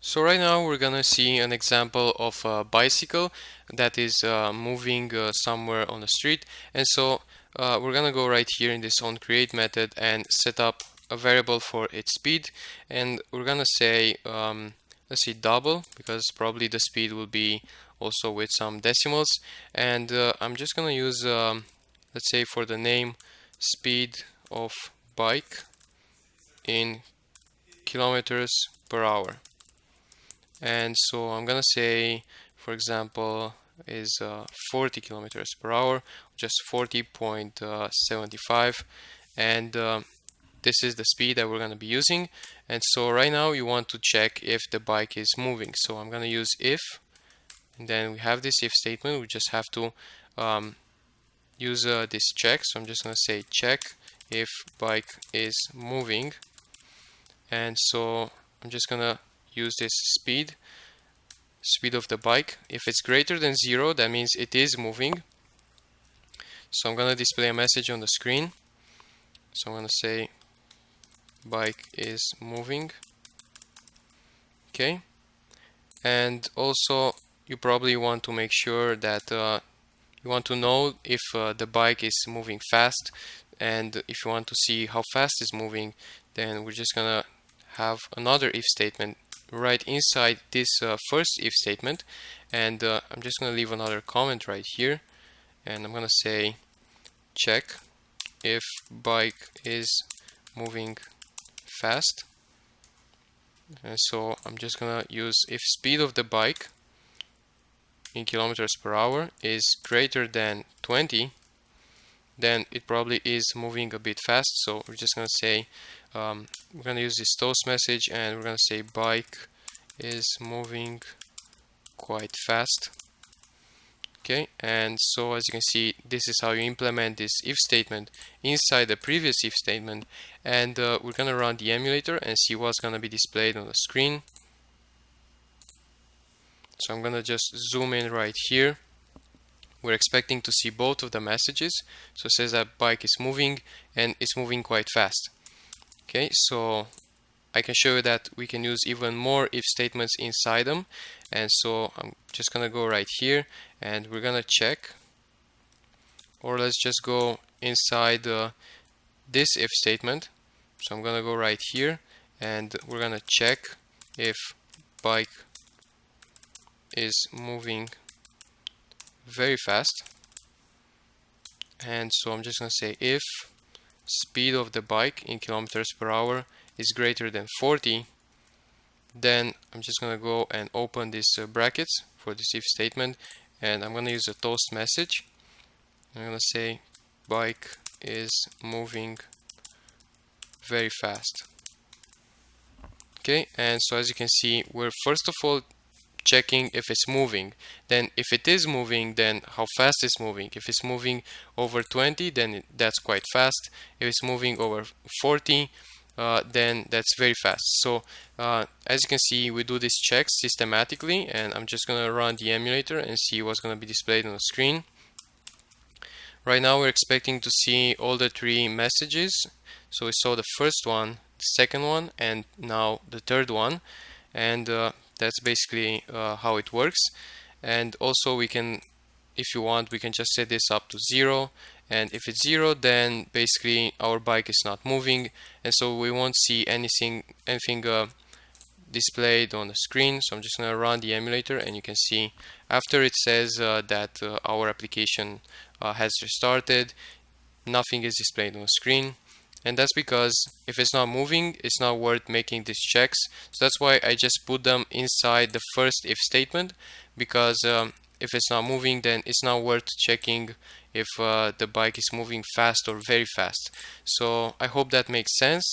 So right now we're gonna see an example of a bicycle that is moving somewhere on the street, and so we're gonna go right here in this onCreate method and set up a variable for its speed, and we're gonna say let's see double, because probably the speed will be also with some decimals, and I'm just gonna use let's say for the name speed of bike in kilometers per hour. And so I'm gonna say, for example, is 40 kilometers per hour, just 40.75, and this is the speed that we're gonna be using. And so right now you want to check if the bike is moving, so I'm gonna use if, and then we have this if statement. We just have to use this check, so I'm just gonna say check if bike is moving, and so I'm just gonna use this speed of the bike. If it's greater than 0, that means it is moving. So I'm gonna display a message on the screen. So I'm gonna say bike is moving. Okay. And also you probably want to make sure that you want to know if the bike is moving fast, and if you want to see how fast it's moving, then we're just gonna have another if statement right inside this first if statement, and I'm just gonna leave another comment right here, and I'm gonna say check if bike is moving fast. And so I'm just gonna use if speed of the bike in kilometers per hour is greater than 20, then it probably is moving a bit fast. So we're just gonna say we're gonna use this toast message, and we're gonna say bike is moving quite fast. Okay, and so as you can see, this is how you implement this if statement inside the previous if statement, and we're gonna run the emulator and see what's gonna be displayed on the screen. So I'm gonna just zoom in right here. We're expecting to see both of the messages. So it says that bike is moving, and it's moving quite fast. Okay, so I can show you that we can use even more if statements inside them. And so I'm just gonna go right here, and we're gonna check, or let's just go inside this if statement. So I'm gonna go right here, and we're gonna check if bike is moving very fast. And so I'm just gonna say if speed of the bike in kilometers per hour is greater than 40, then I'm just gonna go and open these brackets for this if statement, and I'm gonna use a toast message. I'm gonna say bike is moving very fast. Okay, and so as you can see, we're first of all checking if it's moving. Then if it is moving, then how fast it's moving. If it's moving over 20, then that's quite fast. If it's moving over 40, then that's very fast. So as you can see, we do these checks systematically, and I'm just gonna run the emulator and see what's gonna be displayed on the screen. Right now we're expecting to see all the three messages. So we saw the first one, the second one, and now the third one, and that's basically how it works. And also we can, if you want, we can just set this up to 0, and if it's 0, then basically our bike is not moving, and so we won't see anything displayed on the screen. So I'm just going to run the emulator, and you can see after it says that our application has restarted, nothing is displayed on the screen. And that's because if it's not moving, it's not worth making these checks. So that's why I just put them inside the first if statement, because if it's not moving, then it's not worth checking if the bike is moving fast or very fast. So I hope that makes sense.